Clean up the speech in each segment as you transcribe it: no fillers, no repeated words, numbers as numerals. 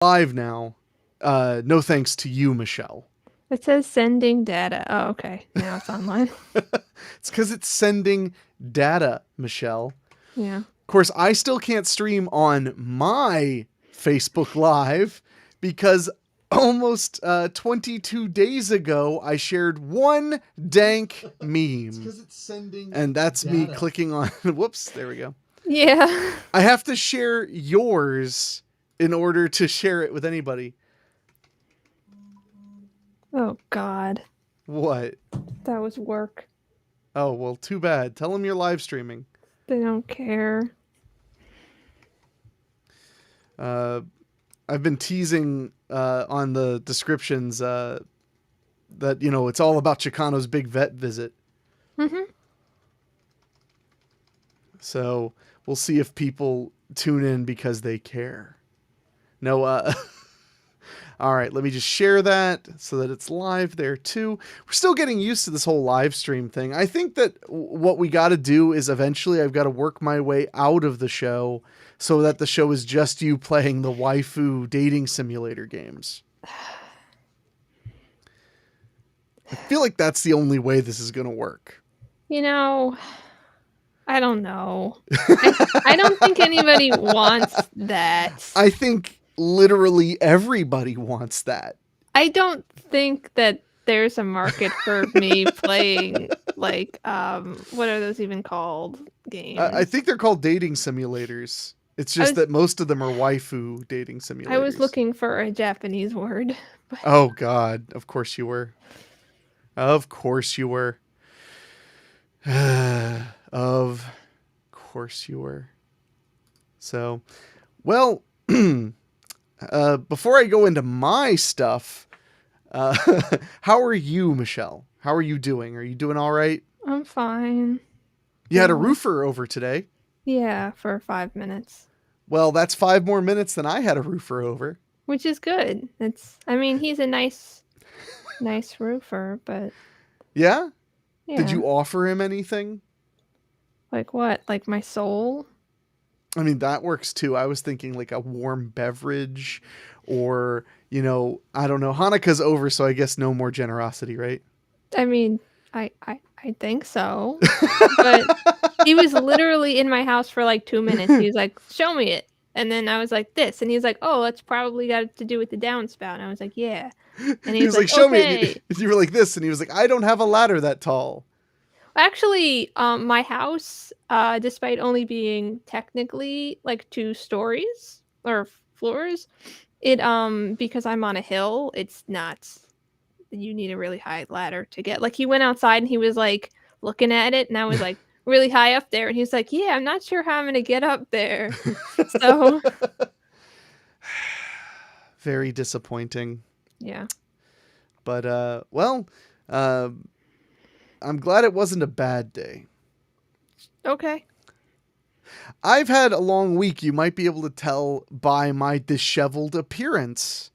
Live now. No thanks to you, Michelle. It says sending data. Oh, okay. Now it's online. It's because it's sending data, Michelle. Yeah. Of course, I still can't stream on my Facebook Live because almost 22 days ago, I shared one dank meme. It's sending And that's me data. clicking on, whoops, there we go. Yeah. I have to share yours in order to share it with anybody. Oh, God. What? That was work. Oh, well, too bad. Tell them you're live streaming. They don't care. I've been teasing on the descriptions that, it's all about Chicano's big vet visit. Mm-hmm. So we'll see if people tune in because they care. No, all right, let me just share that so that it's live there too. We're still getting used to this whole live stream thing. I think that what we got to do is eventually I've got to work my way out of the show so that the show is just you playing the waifu dating simulator games. I feel like that's the only way this is going to work. I don't know. I don't think anybody wants that. I think literally everybody wants that. I don't think that there's a market for me playing, what are those even called? Games? I think they're called dating simulators. It's just that most of them are waifu dating simulators. I was looking for a Japanese word. But... Oh, God. Of course you were. Of course you were. Of course you were. So, well, before I go into my stuff, how are you, Michelle? How are you doing? Are you doing all right? I'm fine. You had a roofer over today. Yeah, for 5 minutes. Well, that's 5 more minutes than I had a roofer over. Which is good. He's a nice roofer, but... Yeah? Yeah. Did you offer him anything? Like what? Like my soul? I mean, that works too. I was thinking like a warm beverage or, I don't know. Hanukkah's over, so I guess no more generosity, right? I mean, I think so. But he was literally in my house for like 2 minutes. He was like, show me it. And then I was like, this. And he's like, oh, that's probably got to do with the downspout. And I was like, yeah. And he was like, show okay. me it. You were like this. And he was like, I don't have a ladder that tall. Actually, my house, despite only being technically like 2 stories or floors, because I'm on a hill, it's not, you need a really high ladder to get. Like he went outside and he was like looking at it and I was like really high up there and he's like, yeah, I'm not sure how I'm going to get up there. So. Very disappointing. Yeah. But, I'm glad it wasn't a bad day. Okay. I've had a long week. You might be able to tell by my disheveled appearance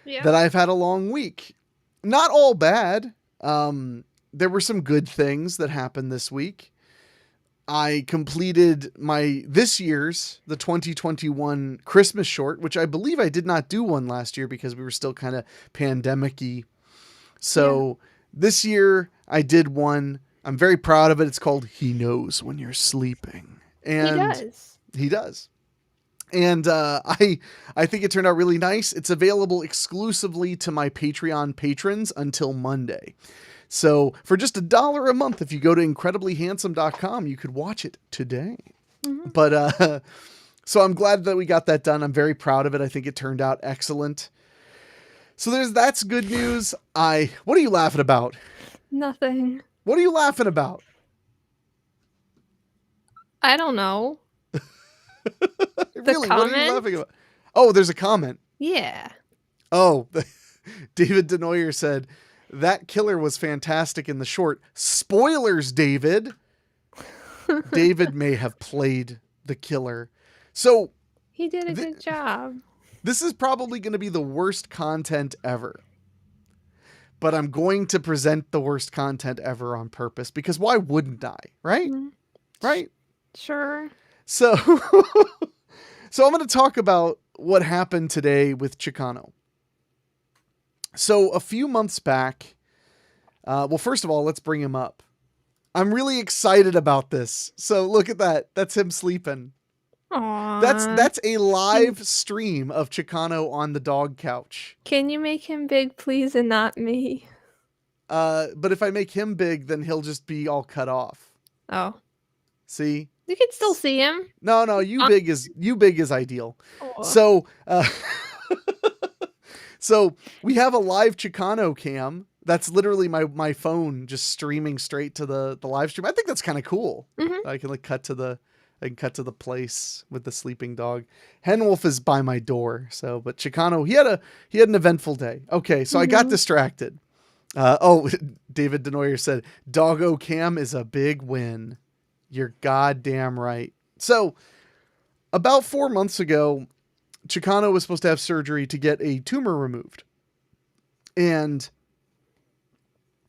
that I've had a long week. Not all bad. There were some good things that happened this week. I completed this year's, the 2021 Christmas short, which I believe I did not do one last year because we were still kind of pandemic-y. So this year I did one. I'm very proud of it. It's called He Knows When You're Sleeping. And he does. And I think it turned out really nice. It's available exclusively to my Patreon patrons until Monday. So for just $1 a month, if you go to incrediblyhandsome.com, you could watch it today. Mm-hmm. But so I'm glad that we got that done. I'm very proud of it. I think it turned out excellent. So that's good news. What are you laughing about? Nothing. What are you laughing about? I don't know. Really, what are you laughing about? Oh, there's a comment. Yeah. Oh, David Denoyer said, that killer was fantastic in the short. Spoilers, David. David may have played the killer. So he did a good job. This is probably going to be the worst content ever. But I'm going to present the worst content ever on purpose because why wouldn't I? Right? Mm-hmm. Right? Sure. So I'm going to talk about what happened today with Chicano. So a few months back, well, first of all, let's bring him up. I'm really excited about this. So look at that. That's him sleeping. Aww. That's a live stream of Chicano on the dog couch. Can you make him big, please, and not me? But if I make him big, then he'll just be all cut off. Oh. See? You can still see him. No, you big is ideal. Oh. So, so we have a live Chicano cam. That's literally my phone just streaming straight to the live stream. I think that's kind of cool. Mm-hmm. I can cut to the place with the sleeping dog. Henwolf is by my door. So, but Chicano, he had an eventful day. Okay, so I got distracted. David Denoyer said, Doggo Cam is a big win. You're goddamn right. So, about 4 months ago, Chicano was supposed to have surgery to get a tumor removed. And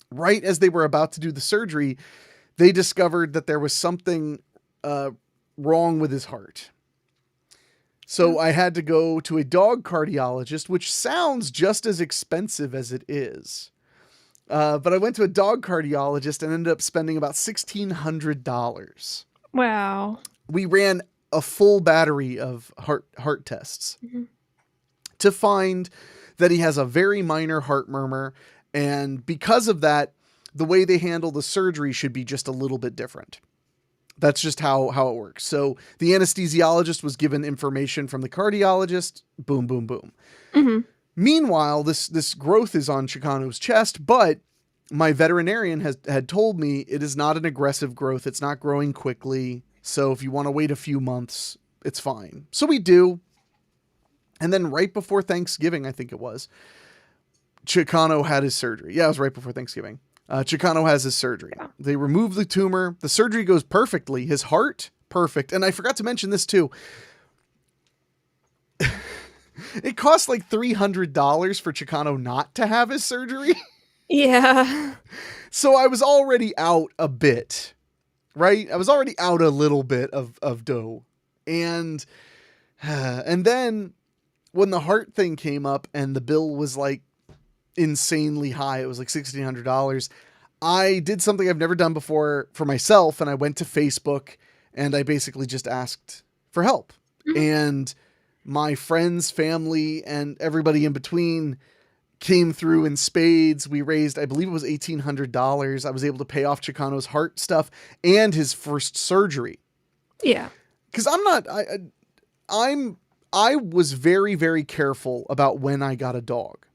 right as they were about to do the surgery, they discovered that there was something wrong with his heart. So I had to go to a dog cardiologist, which sounds just as expensive as it is. But I went to a dog cardiologist and ended up spending about $1,600. Wow. We ran a full battery of heart tests to find that he has a very minor heart murmur. And because of that, the way they handle the surgery should be just a little bit different. That's just how it works. So the anesthesiologist was given information from the cardiologist. Boom, boom, boom. Mm-hmm. Meanwhile, this growth is on Chicano's chest, but my veterinarian had told me it is not an aggressive growth. It's not growing quickly. So if you want to wait a few months, it's fine. So we do. And then right before Thanksgiving, I think it was, Chicano had his surgery. Yeah, it was right before Thanksgiving. Chicano has his surgery. They remove the tumor. The surgery goes perfectly. His heart, perfect. And I forgot to mention this too. It cost like $300 for Chicano not to have his surgery. Yeah. So I was already out a bit, right? I was already out a little bit of dough. And then when the heart thing came up and the bill was like insanely high, it was like $1,600. I did something I've never done before for myself. And I went to Facebook and I basically just asked for help. And my friends, family, and everybody in between came through in spades. We raised, I believe it was $1,800. I was able to pay off Chicano's heart stuff and his first surgery. Yeah. Cause I was very, very careful about when I got a dog,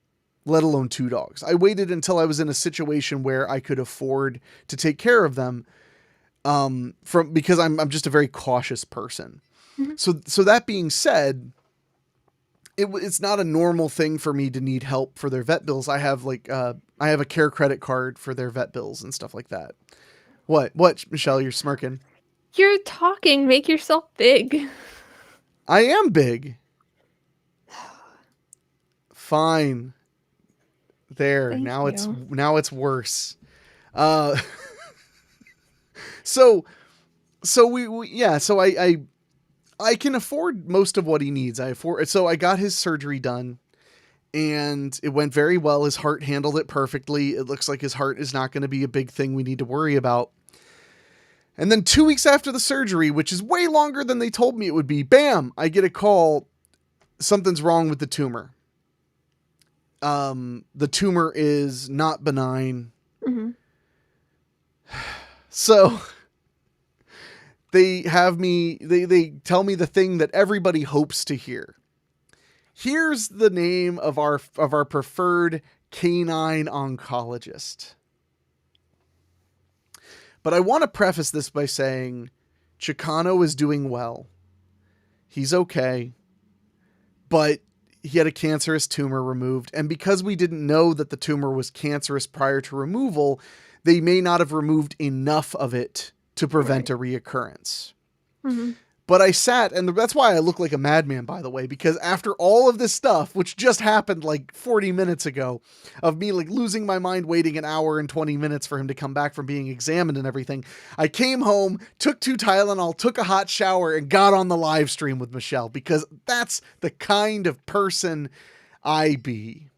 let alone 2 dogs. I waited until I was in a situation where I could afford to take care of them. Because I'm just a very cautious person. Mm-hmm. So that being said, it's not a normal thing for me to need help for their vet bills. I have a care credit card for their vet bills and stuff like that. What, Michelle, you're smirking. You're talking. Make yourself big. I am big. Fine. There. Thank now you. it's worse. So I can afford most of what he needs. So I got his surgery done and it went very well. His heart handled it perfectly. It looks like his heart is not going to be a big thing we need to worry about. And then 2 weeks after the surgery, which is way longer than they told me it would be, bam, I get a call. Something's wrong with the tumor. The tumor is not benign. Mm-hmm. So they tell me the thing that everybody hopes to hear. Here's the name of our preferred canine oncologist. But I want to preface this by saying Chicano is doing well. He's okay. But he had a cancerous tumor removed. And because we didn't know that the tumor was cancerous prior to removal, they may not have removed enough of it to prevent a reoccurrence. Mm-hmm. But I sat, and that's why I look like a madman, by the way, because after all of this stuff, which just happened like 40 minutes ago, of me like losing my mind waiting an hour and 20 minutes for him to come back from being examined and everything, I came home, took 2 Tylenol, took a hot shower, and got on the live stream with Michelle, because that's the kind of person I be.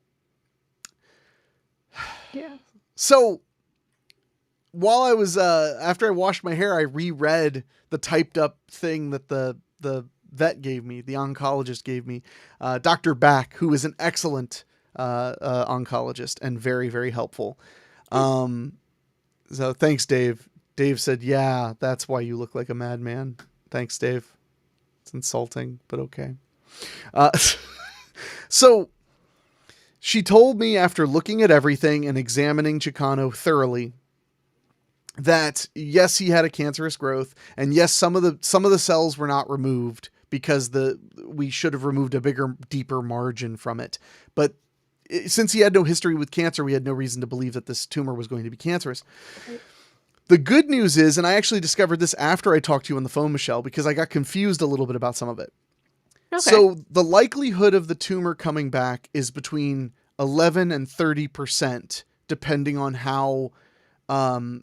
Yeah. So while I was after I washed my hair, I reread the typed up thing that the vet gave me, the oncologist gave me, Dr. Back, who is an excellent oncologist and very, very helpful. So thanks, Dave. Dave said, "Yeah, that's why you look like a madman." Thanks, Dave. It's insulting, but okay. So she told me, after looking at everything and examining Chicano thoroughly, that yes, he had a cancerous growth, and yes, some of the cells were not removed because we should have removed a bigger, deeper margin from it. But since he had no history with cancer, we had no reason to believe that this tumor was going to be cancerous. Right. The good news is, and I actually discovered this after I talked to you on the phone, Michelle, because I got confused a little bit about some of it. Okay. So the likelihood of the tumor coming back is between 11 and 30%, depending on how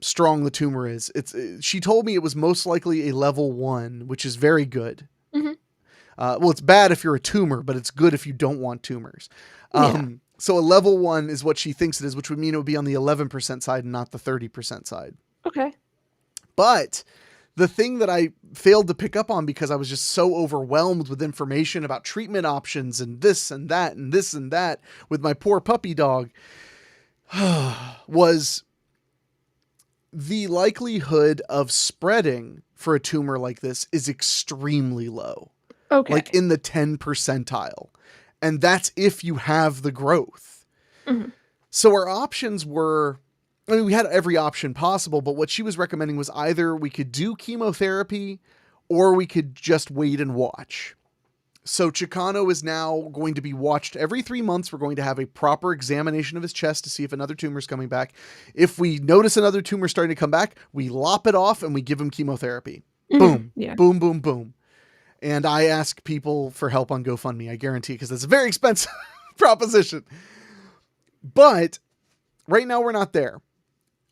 strong the tumor is. She told me it was most likely a level 1, which is very good. Mm-hmm. Well, it's bad if you're a tumor, but it's good if you don't want tumors. So a level 1 is what she thinks it is, which would mean it would be on the 11% side and not the 30% side. Okay. But the thing that I failed to pick up on, because I was just so overwhelmed with information about treatment options and this and that and this and that with my poor puppy dog, was the likelihood of spreading for a tumor like this is extremely low. Okay. Like in the 10 percentile. And that's if you have the growth. Mm-hmm. So our options were, I mean, we had every option possible, but what she was recommending was either we could do chemotherapy or we could just wait and watch. So Chicano is now going to be watched every 3 months. We're going to have a proper examination of his chest to see if another tumor is coming back. If we notice another tumor starting to come back, we lop it off and we give him chemotherapy. Mm-hmm. Boom, yeah. Boom, boom, boom. And I ask people for help on GoFundMe, I guarantee, because it's a very expensive proposition. But right now we're not there.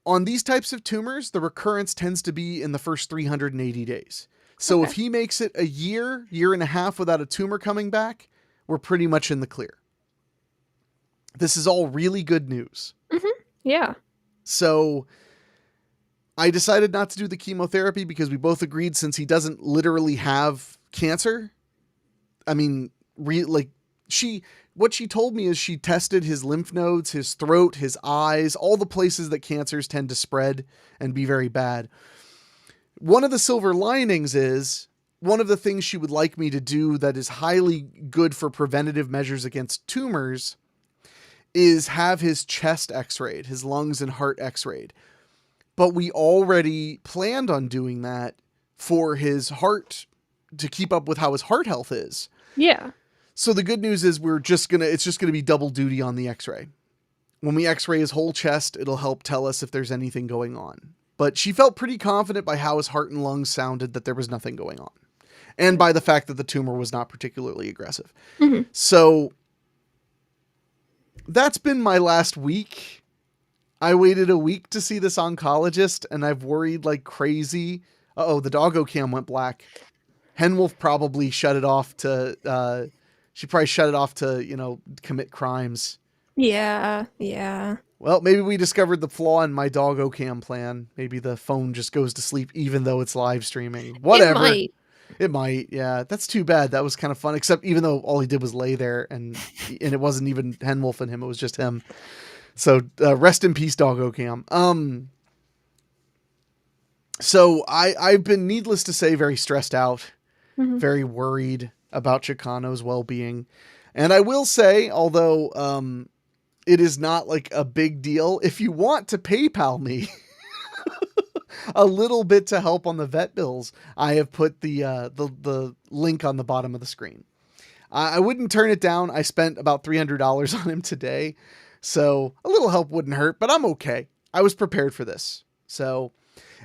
On these types of tumors, the recurrence tends to be in the first 380 days. So if he makes it a year and a half without a tumor coming back, we're pretty much in the clear. This is all really good news. Mm-hmm. Yeah. So I decided not to do the chemotherapy because we both agreed, since he doesn't literally have cancer. I mean, what she told me is she tested his lymph nodes, his throat, his eyes, all the places that cancers tend to spread and be very bad. One of the silver linings is, one of the things she would like me to do that is highly good for preventative measures against tumors is have his chest x-rayed, his lungs and heart x-rayed. But we already planned on doing that for his heart, to keep up with how his heart health is. Yeah. So the good news is it's just gonna be double duty on the x-ray. When we x-ray his whole chest, it'll help tell us if there's anything going on. But she felt pretty confident by how his heart and lungs sounded that there was nothing going on. And by the fact that the tumor was not particularly aggressive. Mm-hmm. So that's been my last week. I waited a week to see this oncologist, and I've worried like crazy. Uh-oh, the doggo cam went black. Henwolf probably shut it off to, commit crimes. Yeah, yeah. Well, maybe we discovered the flaw in my doggo cam plan. Maybe the phone just goes to sleep even though it's live streaming. Whatever. It might. Yeah, that's too bad. That was kind of fun, except even though all he did was lay there and it wasn't even Henwolf and him, it was just him. So rest in peace, doggo cam. So I've been, needless to say, very stressed out, mm-hmm. very worried about Chicano's well-being. And I will say, although it is not like a big deal, if you want to PayPal me a little bit to help on the vet bills, I have put the link on the bottom of the screen. I wouldn't turn it down. I spent about $300 on him today, so a little help wouldn't hurt, but I'm okay. I was prepared for this. So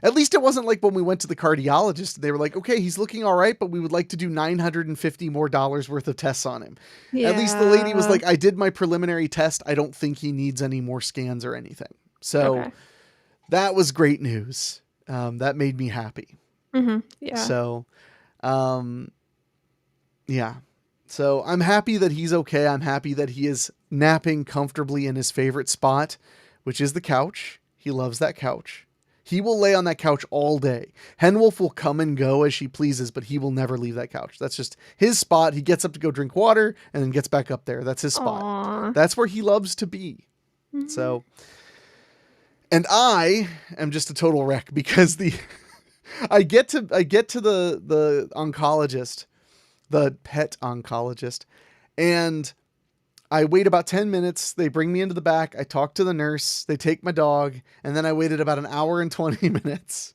At least it wasn't like when we went to the cardiologist. They were like, okay, he's looking all right, but we would like to do $950 more worth of tests on him. At least the lady was Yeah. like, I did my preliminary test. I don't think he needs any more scans or anything. So Okay. that was great news. That made me happy. Yeah. So, yeah. So I'm happy that he's okay. I'm happy that he is napping comfortably in his favorite spot, which is the couch. He loves that couch. He will lay on that couch all day. Henwolf will come and go as she pleases, but he will never leave that couch. That's just his spot. He gets up to go drink water and then gets back up there. That's his spot. Aww. That's where he loves to be. So, and I am just a total wreck because I get to the oncologist, the pet oncologist, and I wait about 10 minutes. They bring me into the back. I talk to the nurse. They take my dog. And then I waited about an hour and 20 minutes.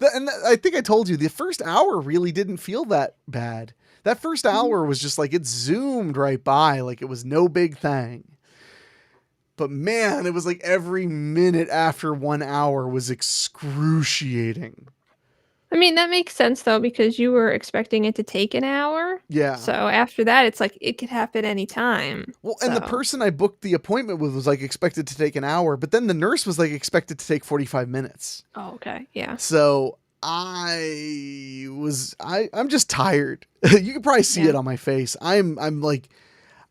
I think I told you the first hour really didn't feel that bad. That first hour was just like it zoomed right by, like it was no big thing. But man, it was like every minute after 1 hour was excruciating. I mean, that makes sense though, because you were expecting it to take an hour. Yeah. So after that, it's like it could happen anytime. Well, and the So, person I booked the appointment with was like expected to take an hour, but then the nurse was like expected to take 45 minutes. oh, okay. Yeah. So I'm just tired. You can probably see it on my face. I'm like,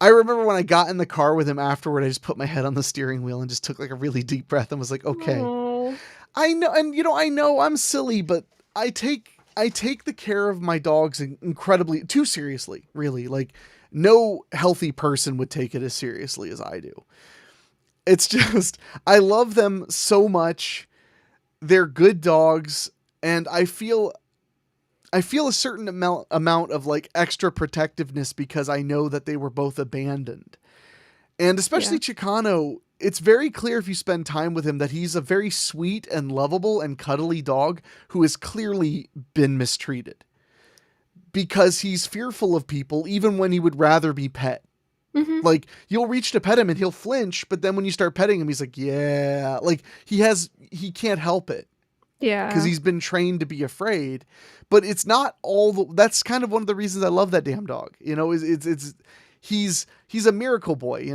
I remember when I got in the car with him afterward, I just put my head on the steering wheel and just took like a really deep breath and was like, okay, Oh. I know. And I know I'm silly, but I take the care of my dogs incredibly too seriously, really. Like no healthy person would take it as seriously as I do. It's just, I love them so much. They're good dogs. And I feel a certain amount of like extra protectiveness because I know that they were both abandoned. And especially Chicano, it's very clear if you spend time with him that he's a very sweet and lovable and cuddly dog who has clearly been mistreated because he's fearful of people even when he would rather be pet. Like you'll reach to pet him and he'll flinch, but then when you start petting him, he's like, yeah, like he can't help it. Yeah. Because he's been trained to be afraid, but it's not that's kind of one of the reasons I love that damn dog. He's a miracle boy.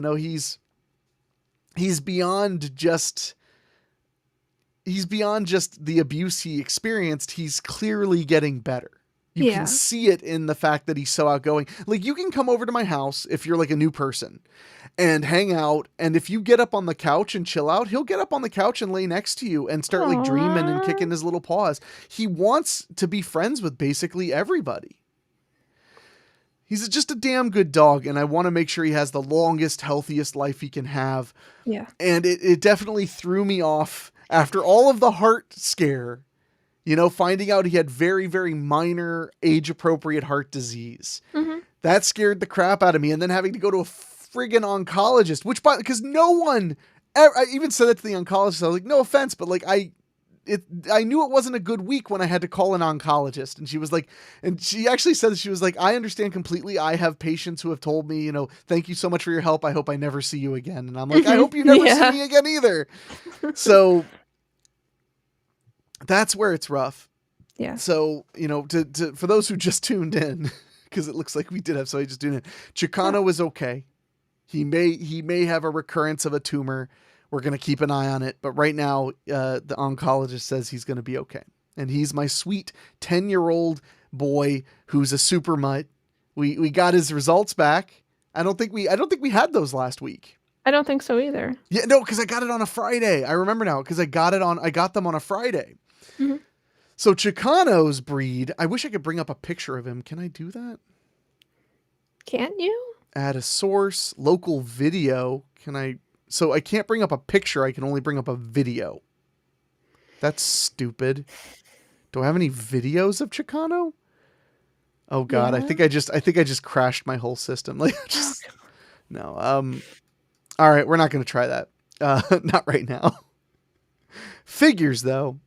He's beyond just the abuse he experienced. He's clearly getting better. You can see it in the fact that he's so outgoing. Like you can come over to my house if you're like a new person and hang out. And if you get up on the couch and chill out, he'll get up on the couch and lay next to you and start like dreaming and kicking his little paws. He wants to be friends with basically everybody. He's just a damn good dog. And I want to make sure he has the longest, healthiest life he can have. Yeah. And it definitely threw me off after all of the heart scare. Finding out he had very, very minor age-appropriate heart disease. That scared the crap out of me. And then having to go to a friggin' oncologist, because no one, I even said that to the oncologist. I was like, no offense, but like I knew it wasn't a good week when I had to call an oncologist. And she was like, and she actually said that she was like, I understand completely. I have patients who have told me, thank you so much for your help. I hope I never see you again. And I'm like, I hope you never see me again either. So that's where it's rough. Yeah. So, for those who just tuned in, because it looks like we did have somebody just tuned in, Chicano is okay. He may have a recurrence of a tumor. We're going to keep an eye on it. But right now, the oncologist says he's going to be okay. And he's my sweet 10-year-old boy who's a super mutt. We got his results back. I don't think we had those last week. I don't think so either. Yeah, no, because I got it on a Friday. I remember now because I got them on a Friday. So Chicano's breed, I wish I could bring up a picture of him. Can I do that? Can't you? Add a source, local video. So I can't bring up a picture. I can only bring up a video. That's stupid. Do I have any videos of Chicano? Oh God, Yeah. I think I just crashed my whole system. No. All right, we're not going to try that. Not right now. Figures though.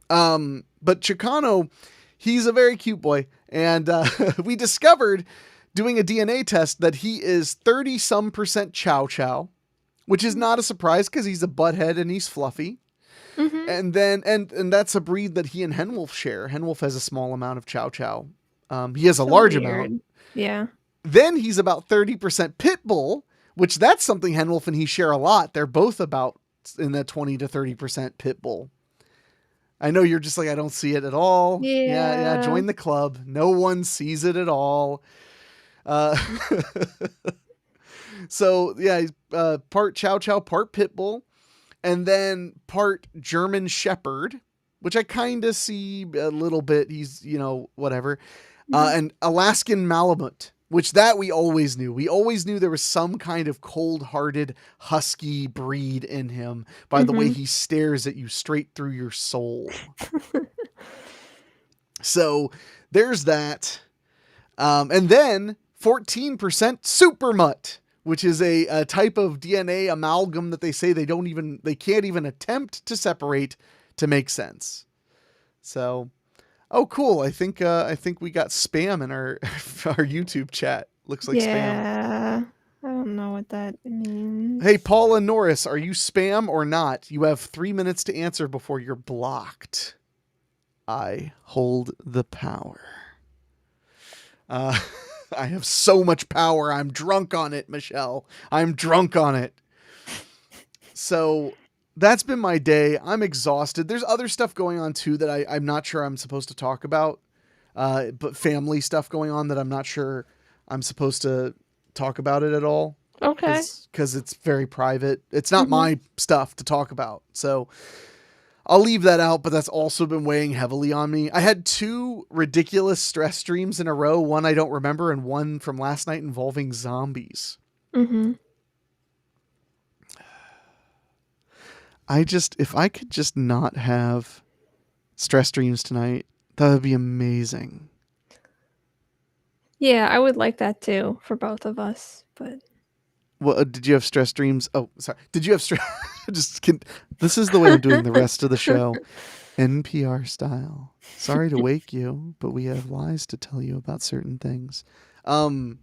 But Chicano, he's a very cute boy. And we discovered doing a DNA test that he is 30-some% Chow Chow, which is not a surprise because he's a butthead and he's fluffy. Mhm. And then and that's a breed that he and Henwolf share. Henwolf has a small amount of Chow Chow. He has a So large amount. weird. Yeah. Then he's about 30% Pit Bull, which that's something Henwolf and he share a lot. They're both about in the 20 to 30% Pit Bull. I know you're just like, I don't see it at all. Yeah, yeah, Yeah. join the club. No one sees it at all. Uh, so, yeah, he's part Chow Chow, part Pit Bull, and then part German Shepherd, which I kind of see a little bit. He's, whatever. Mhm. And Alaskan Malamute, which that we always knew. We always knew there was some kind of cold-hearted husky breed in him by the way Mhm. he stares at you straight through your soul. So there's that. And then 14% Super Mutt, which is a type of DNA amalgam that they say they can't even attempt to separate to make sense. So, oh, cool. I think we got spam in our our YouTube chat. Looks like spam. Yeah. I don't know what that Hey, means. Paula Norris, are you spam or not? You have 3 minutes to answer before you're blocked. I hold the power. Uh, I have so much power. I'm drunk on it, Michelle. I'm drunk on it. So that's been my day. I'm exhausted. There's other stuff going on too that I'm not sure I'm supposed to talk about. But family stuff going on that I'm not sure I'm supposed to talk about it at all. Okay. Because it's very private. It's not Mhm. my stuff to talk about. So I'll leave that out, but that's also been weighing heavily on me. I had 2 ridiculous stress dreams in a row. One I don't remember, and one from last night involving zombies. Mhm. If I could just not have stress dreams tonight, that would be amazing. Yeah, I would like that too for both of us, but Well, did you have stress dreams? Oh, sorry. Did you have stress? This is the way I'm doing the rest of the show. NPR style. Sorry to wake you, but we have lies to tell you about certain things. Um,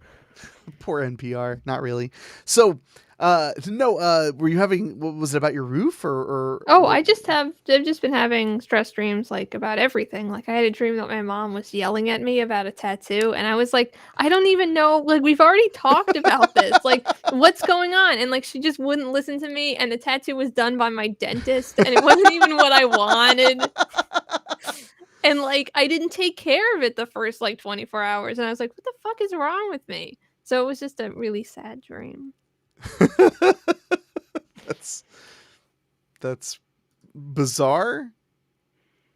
Poor NPR. Not really. So, no. Were you having? What was it about your roof or Oh, what? I've just been having stress dreams like about everything. Like I had a dream that my mom was yelling at me about a tattoo and I was like, I don't even know, like we've already talked about this. Like what's going on? And like she just wouldn't listen to me and the tattoo was done by my dentist and it wasn't even what I wanted. And like I didn't take care of it the first like 24 hours and I was like, what the fuck is wrong with me? So it was just a really sad dream. that's that's bizarre,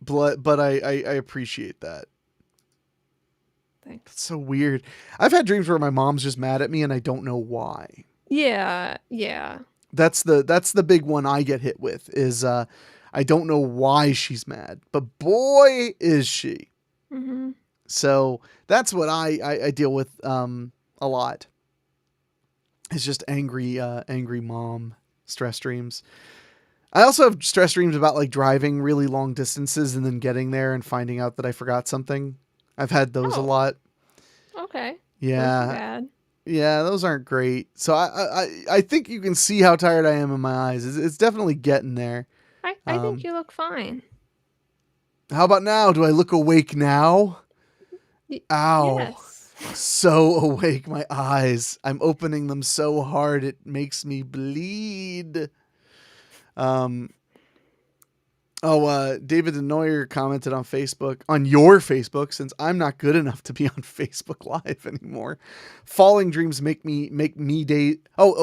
but I appreciate that. Thanks. That's so weird. I've had dreams where my mom's just mad at me and I don't know why. Yeah, yeah. That's the big one I get hit with is I don't know why she's mad, but boy is she. Mhm. So that's what I deal with a lot. It's just angry mom stress dreams. I also have stress dreams about like driving really long distances and then getting there and finding out that I forgot something. I've had those a Oh, lot. okay. Those are Yeah, bad. yeah, those aren't great. So I think you can see how tired I am in my eyes. It's definitely getting there. I think Um, you look fine. how about now? Do I look awake now? Ow. Yes. So awake, my eyes. I'm opening them so hard it makes me bleed. Um, David Denoyer commented on Facebook, on your Facebook, since I'm not good enough to be on Facebook Live anymore. Falling dreams make me day.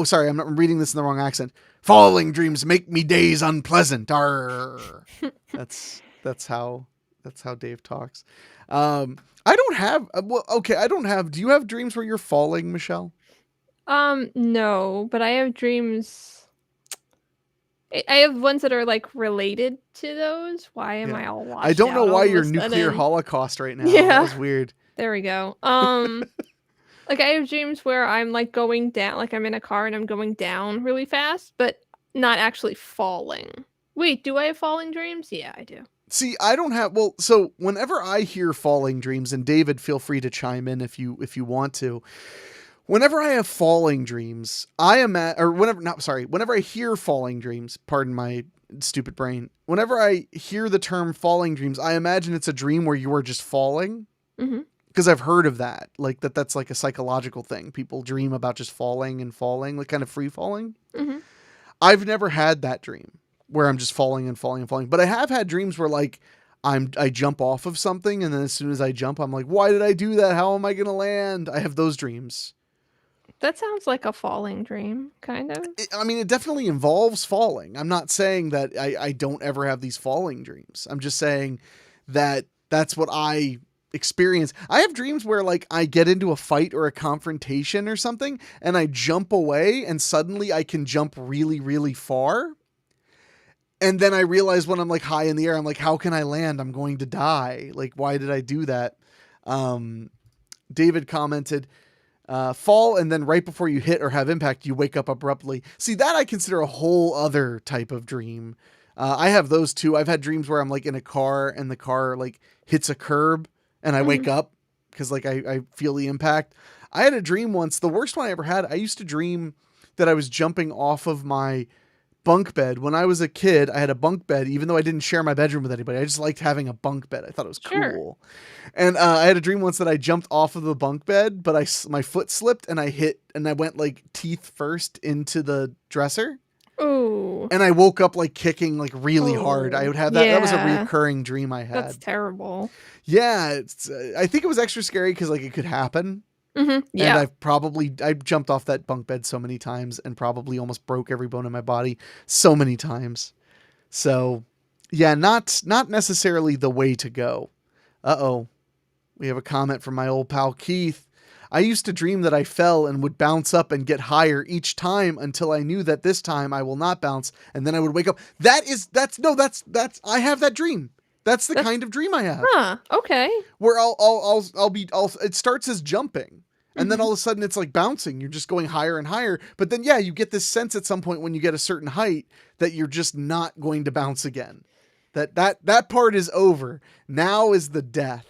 Sorry, I'm reading this in the wrong accent. Falling dreams make me days unpleasant. Arr. That's how Dave talks. I don't have. Well, okay, I don't have. Do you have dreams where you're falling, Michelle? No, but I have dreams. I have ones that are like related to those. Why am Yeah. I all I washed don't know out why all of a you're nuclear sudden? holocaust right now. That Yeah, was weird. there we go. Like I have dreams where I'm like going down, like I'm in a car and I'm going down really fast, but not actually falling. Wait, do I have falling dreams? Yeah, I do. See, I don't have. Well, so whenever I hear falling dreams, and David, feel free to chime in if you want to. Whenever I have falling dreams, I am at, or whenever not sorry, whenever I hear falling dreams, pardon my stupid brain. Whenever I hear the term falling dreams, I imagine it's a dream where you are just falling. Mm-hmm. Because I've heard of that, like that's like a psychological thing. People dream about just falling and falling, like kind of free falling. Mm-hmm. I've never had that dream where I'm just falling and falling and falling, but I have had dreams where like I jump off of something, and then as soon as I jump, I'm like, why did I do that? How am I gonna land? I have those dreams. That sounds like a falling dream, kind of. I mean, it definitely involves falling. I'm not saying that I don't ever have these falling dreams. I'm just saying that that's what I experience. I have dreams where like I get into a fight or a confrontation or something and I jump away and suddenly I can jump really, really far. And then I realize when I'm like high in the air, I'm like, how can I land? I'm going to die. Like, why did I do that? David commented, fall and then right before you hit or have impact, you wake up abruptly. See, that I consider a whole other type of dream. I have those too. I've had dreams where I'm like in a car and the car like hits a curb and I wake up because like I feel the impact. I had a dream once, the worst one I ever had. I used to dream that I was jumping off of my bunk bed. When I was a kid, I had a bunk bed, even though I didn't share my bedroom with anybody. I just liked having a bunk bed. I thought it was cool. And I had a dream once that I jumped off of the bunk bed, but my foot slipped and I hit and I went like teeth first into the dresser. Ooh. And I woke up like kicking like really hard. I would have that. That was a recurring dream I had. That's terrible. Yeah. I think it was extra scary because like it could happen. Mm-hmm. Yeah. And I jumped off that bunk bed so many times and probably almost broke every bone in my body so many times. So yeah, not necessarily the way to go. Uh-oh. We have a comment from my old pal Keith. I used to dream that I fell and would bounce up and get higher each time until I knew that this time I will not bounce, and then I would wake up. I have that dream. That's the kind of dream I have. Huh. Okay. Where it starts as jumping. And then all of a sudden it's like bouncing. You're just going higher and higher. But then, yeah, you get this sense at some point when you get a certain height that you're just not going to bounce again. That part is over. Now is the death.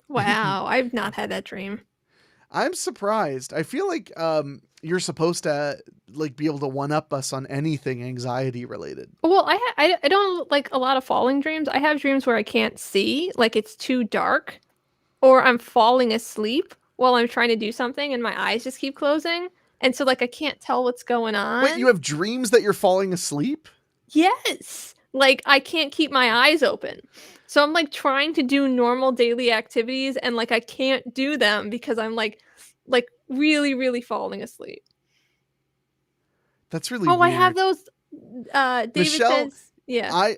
Wow. I've not had that dream. I'm surprised. I feel like you're supposed to like be able to one up us on anything anxiety related. Well, I don't like a lot of falling dreams. I have dreams where I can't see, like it's too dark, or I'm falling asleep while I'm trying to do something and my eyes just keep closing. And so like I can't tell what's going on. Wait, you have dreams that you're falling asleep? Yes. Like I can't keep my eyes open. So I'm like trying to do normal daily activities and like I can't do them because I'm like really, really falling asleep. That's really weird. I have those. David Michelle, says, yeah.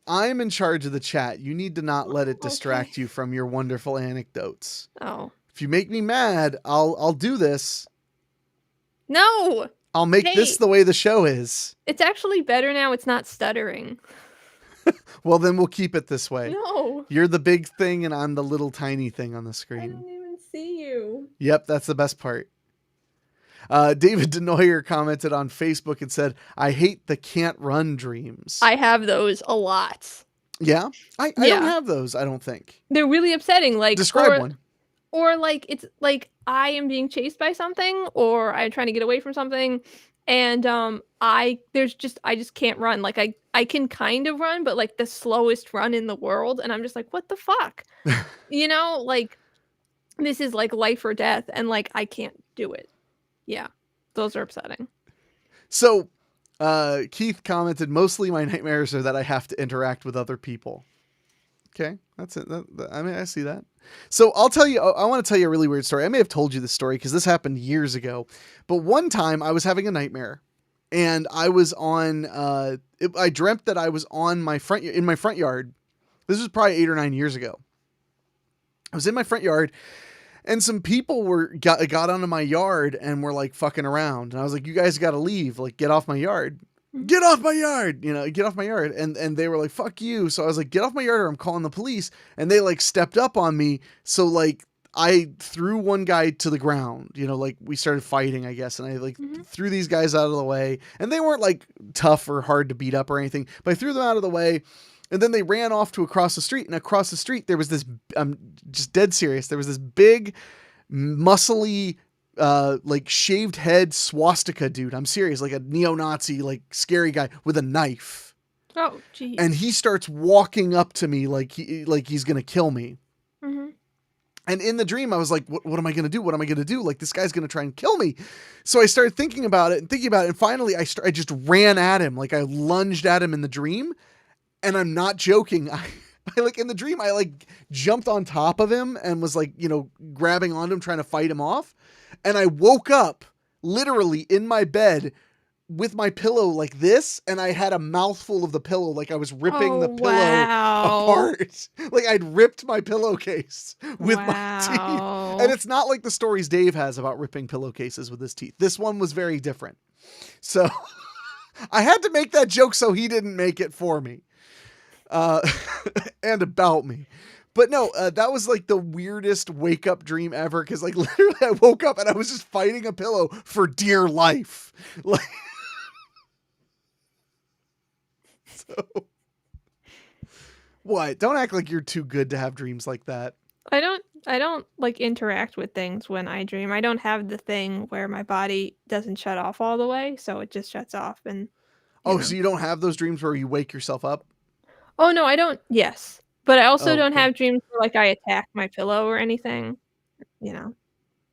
I'm in charge of the chat. You need to not let it distract you from your wonderful anecdotes. Oh. If you make me mad, I'll do this. No. I'll make this the way the show is. It's actually better now. It's not stuttering. Well, then we'll keep it this way. No. You're the big thing and I'm the little tiny thing on the screen. I don't even see you. Yep, that's the best part. David Denoyer commented on Facebook and said, I hate the can't run dreams. I have those a lot. Yeah? I don't have those, I don't think. They're really upsetting. Like describe one. Or like it's like I am being chased by something or I'm trying to get away from something and I just can't run. Like I can kind of run, but like the slowest run in the world and I'm just like, what the fuck? Like this is like life or death and like I can't do it. Yeah. Those are upsetting. So Keith commented, mostly my nightmares are that I have to interact with other people. Okay, that's it. I mean, I see that. So I want to tell you a really weird story. I may have told you this story because this happened years ago. But one time I was having a nightmare and I was on, I dreamt that I was in my front yard. This was probably 8 or 9 years ago. I was in my front yard and some people got onto my yard and were like fucking around. And I was like, you guys got to leave, like get off my yard. Get off my yard, get off my yard. And they were like, fuck you. So I was like, get off my yard or I'm calling the police. And they like stepped up on me. So like I threw one guy to the ground, like we started fighting, I guess. And I like threw these guys out of the way and they weren't like tough or hard to beat up or anything, but I threw them out of the way. And then they ran off to across the street and across the street, there was this, I'm just dead serious. There was this big muscly, like shaved head swastika dude. I'm serious. Like a neo-Nazi, like scary guy with a knife. Oh, jeez. And he starts walking up to me like he's going to kill me. Mm-hmm. And in the dream, I was like, what am I going to do? What am I going to do? Like, this guy's going to try and kill me. So I started thinking about it. And finally, I just ran at him. Like, I lunged at him in the dream. And I'm not joking. I like, in the dream, I like jumped on top of him and was like, grabbing onto him, trying to fight him off. And I woke up literally in my bed with my pillow like this, and I had a mouthful of the pillow, like I was ripping the pillow apart. Like I'd ripped my pillowcase with my teeth. And it's not like the stories Dave has about ripping pillowcases with his teeth. This one was very different. So I had to make that joke so he didn't make it for me. And about me. But no, that was like the weirdest wake up dream ever. Cause like literally I woke up and I was just fighting a pillow for dear life. Like, so what? Don't act like you're too good to have dreams like that. I don't like interact with things when I dream. I don't have the thing where my body doesn't shut off all the way, so it just shuts off and so you don't have those dreams where you wake yourself up? Oh no, I don't. Yes. But I also don't have dreams where like I attack my pillow or anything, Yeah.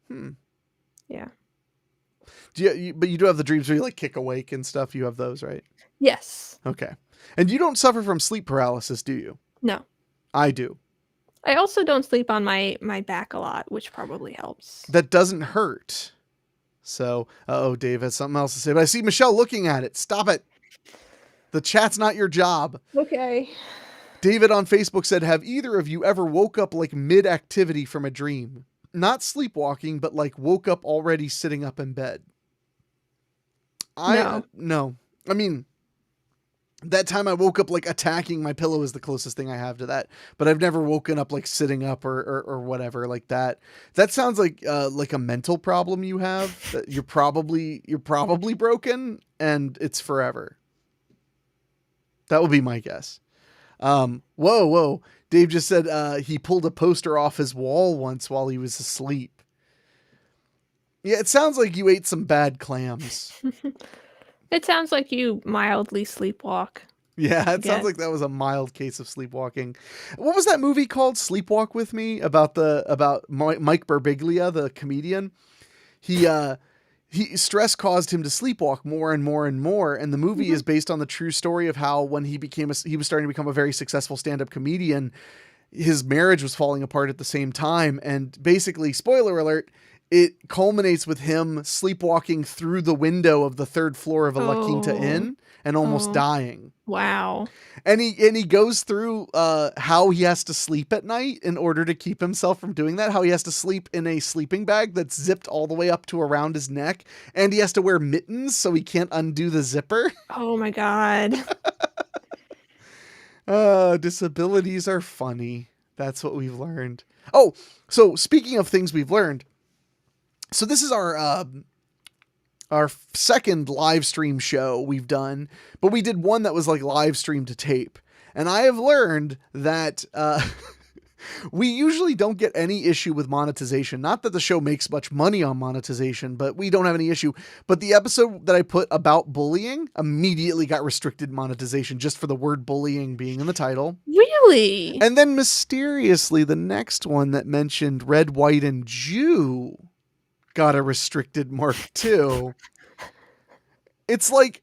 But you do have the dreams where you like kick awake and stuff. You have those, right? Yes. Okay. And you don't suffer from sleep paralysis, do you? No. I do. I also don't sleep on my back a lot, which probably helps. That doesn't hurt. So, Dave has something else to say, but I see Michelle looking at it. Stop it. The chat's not your job. Okay. David on Facebook said, have either of you ever woke up like mid-activity from a dream? Not sleepwalking, but like woke up already sitting up in bed. No. I mean, that time I woke up like attacking my pillow is the closest thing I have to that. But I've never woken up like sitting up or whatever like that. That sounds like a mental problem you have. That you're probably broken and it's forever. That would be my guess. Whoa. Dave just said he pulled a poster off his wall once while he was asleep. Yeah, it sounds like you ate some bad clams. It sounds like you mildly sleepwalk. Yeah, it sounds like that was a mild case of sleepwalking. What was that movie called? Sleepwalk with Me, about Mike Birbiglia, the comedian. He stress caused him to sleepwalk more and more and more. And the movie is based on the true story of how when he was starting to become a very successful stand-up comedian, his marriage was falling apart at the same time. And basically, spoiler alert, it culminates with him sleepwalking through the window of the third floor of a La Quinta Inn and almost dying. Wow. And he goes through how he has to sleep at night in order to keep himself from doing that. How he has to sleep in a sleeping bag that's zipped all the way up to around his neck. And he has to wear mittens so he can't undo the zipper. Oh my God. Disabilities are funny. That's what we've learned. Oh, so speaking of things we've learned. So this is our second live stream show we've done, but we did one that was like live stream to tape. And I have learned that we usually don't get any issue with monetization. Not that the show makes much money on monetization, but we don't have any issue. But the episode that I put about bullying immediately got restricted monetization just for the word bullying being in the title. Really? And then mysteriously, the next one that mentioned red, white, and Jew got a restricted mark too. It's like,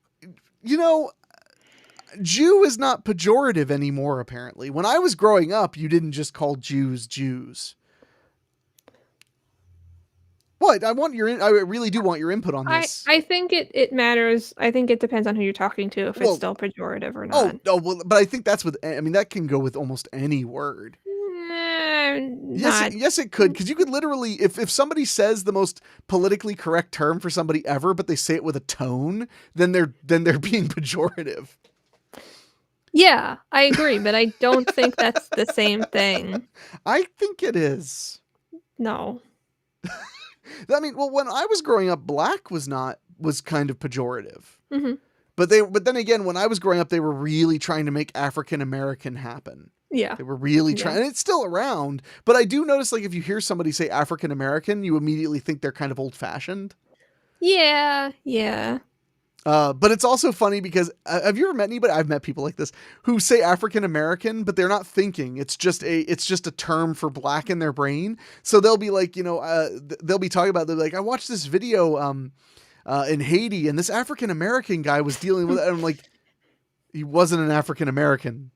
Jew is not pejorative anymore, apparently. When I was growing up, you didn't just call Jews Jews. What? I really do want your input on this. I think it matters. I think it depends on who you're talking to, if it's still pejorative or not. But I think that can go with almost any word. Yes, it could, because you could literally, if somebody says the most politically correct term for somebody ever, but they say it with a tone, then they're being pejorative. Yeah, I agree, but I don't think that's the same thing. I think it is. No. I mean, well, when I was growing up, black was kind of pejorative. Mm-hmm. But then again, when I was growing up, they were really trying to make African American happen. Yeah. They were really trying, and it's still around, but I do notice, like, if you hear somebody say African American, you immediately think they're kind of old fashioned. Yeah. But it's also funny because have you ever met anybody? I've met people like this who say African American, but they're not thinking. It's just a term for black in their brain. So they'll be like, they'll be talking about. They're like, I watched this video in Haiti, and this African American guy was dealing with it. And I'm like, he wasn't an African American.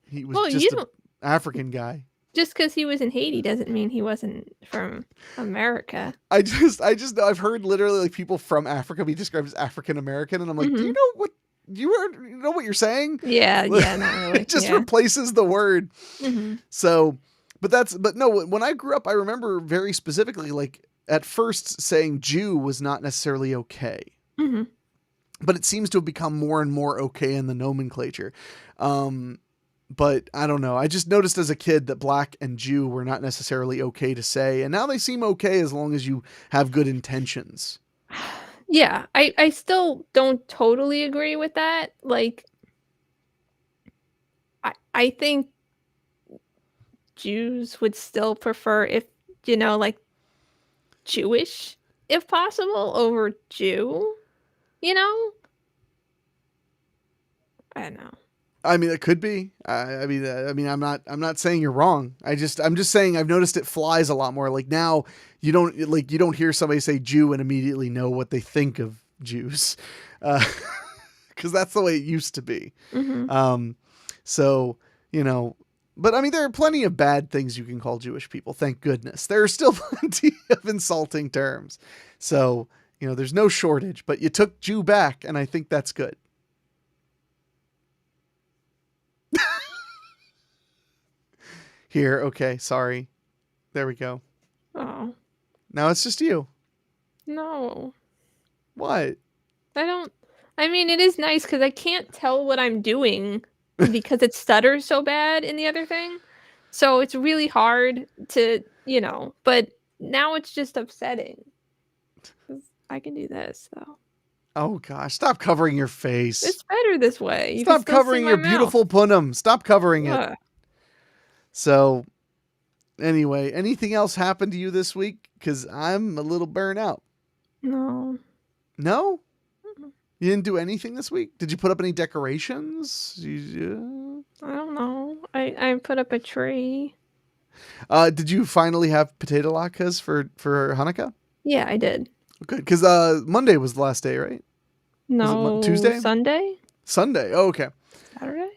He was just an African guy. Just because he was in Haiti doesn't mean he wasn't from America. I've heard literally like people from Africa be described as African American, and I'm like, do you know what you're saying? Yeah, not really. It just replaces the word. Mm-hmm. So, but no, when I grew up, I remember very specifically, like at first saying Jew was not necessarily okay. Mm-hmm. But it seems to have become more and more okay in the nomenclature. But I don't know. I just noticed as a kid that black and Jew were not necessarily okay to say. And now they seem okay as long as you have good intentions. Yeah, I still don't totally agree with that. Like, I think Jews would still prefer if, like Jewish, if possible, over Jew, I don't know. I mean, it could be. I mean, I'm not saying you're wrong. I'm just saying I've noticed it flies a lot more. Like now, you don't hear somebody say Jew and immediately know what they think of Jews, because that's the way it used to be. Mm-hmm. So but I mean, there are plenty of bad things you can call Jewish people. Thank goodness, there are still plenty of insulting terms. So there's no shortage. But you took Jew back, and I think that's good. Here, okay, sorry. There we go. Oh. Now it's just you. No. What? I mean, it is nice because I can't tell what I'm doing because it stutters so bad in the other thing. So it's really hard to, but now it's just upsetting. I can do this, though. Oh, gosh. Stop covering your face. It's better this way. Stop covering your beautiful punum. Stop covering it. So, anyway, anything else happened to you this week? Because I'm a little burnt out. No. No? You didn't do anything this week? Did you put up any decorations? I don't know. I put up a tree. Did you finally have potato latkes for Hanukkah? Yeah, I did. Good, because Monday was the last day, right? No, Tuesday? Sunday? Sunday. Oh, okay. Saturday?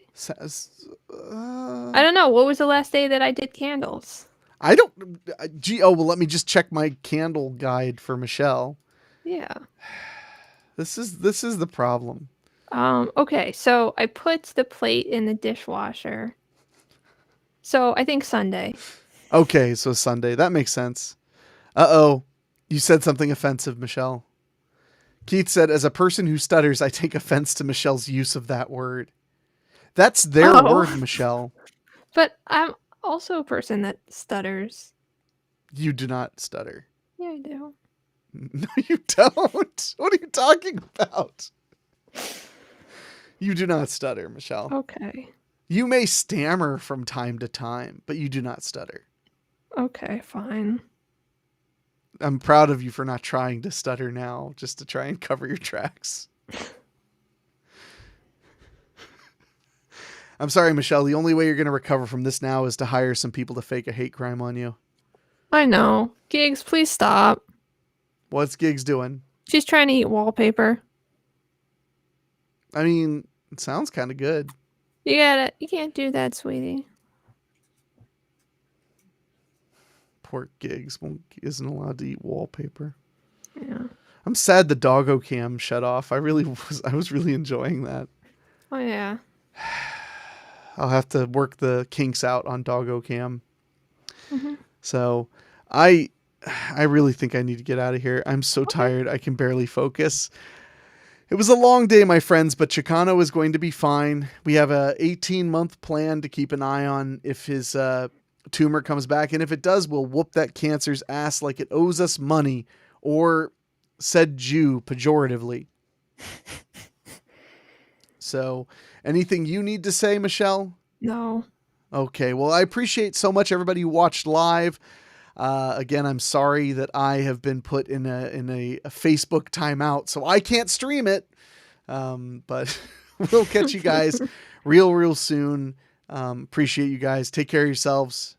I don't know. What was the last day that I did candles? I don't. Well, let me just check my candle guide for Michelle. Yeah. This is the problem. Okay, so I put the plate in the dishwasher. So I think Sunday. Okay, so Sunday. That makes sense. Uh-oh. You said something offensive, Michelle. Keith said, as a person who stutters, I take offense to Michelle's use of that word. That's their word, Michelle. But I'm also a person that stutters. You do not stutter. Yeah, I do. No, you don't. What are you talking about? You do not stutter, Michelle. Okay. You may stammer from time to time, but you do not stutter. Okay, fine. I'm proud of you for not trying to stutter now, just to try and cover your tracks. I'm sorry, Michelle. The only way you're going to recover from this now is to hire some people to fake a hate crime on you. I know. Gigs, please stop. What's Gigs doing? She's trying to eat wallpaper. I mean, it sounds kind of good. You can't do that, sweetie. Poor Gigs isn't allowed to eat wallpaper. Yeah. I'm sad the doggo cam shut off. I was really enjoying that. Oh yeah. I'll have to work the kinks out on doggo cam. Mm-hmm. So I really think I need to get out of here. I'm so tired. I can barely focus. It was a long day, my friends, but Chicano is going to be fine. We have a 18-month plan to keep an eye on if his tumor comes back. And if it does, we'll whoop that cancer's ass like it owes us money, or said Jew pejoratively. So anything you need to say, Michelle? No. Okay. Well, I appreciate so much everybody who watched live. Again, I'm sorry that I have been put in a Facebook timeout, so I can't stream it. But we'll catch you guys real soon. Appreciate you guys. Take care of yourselves.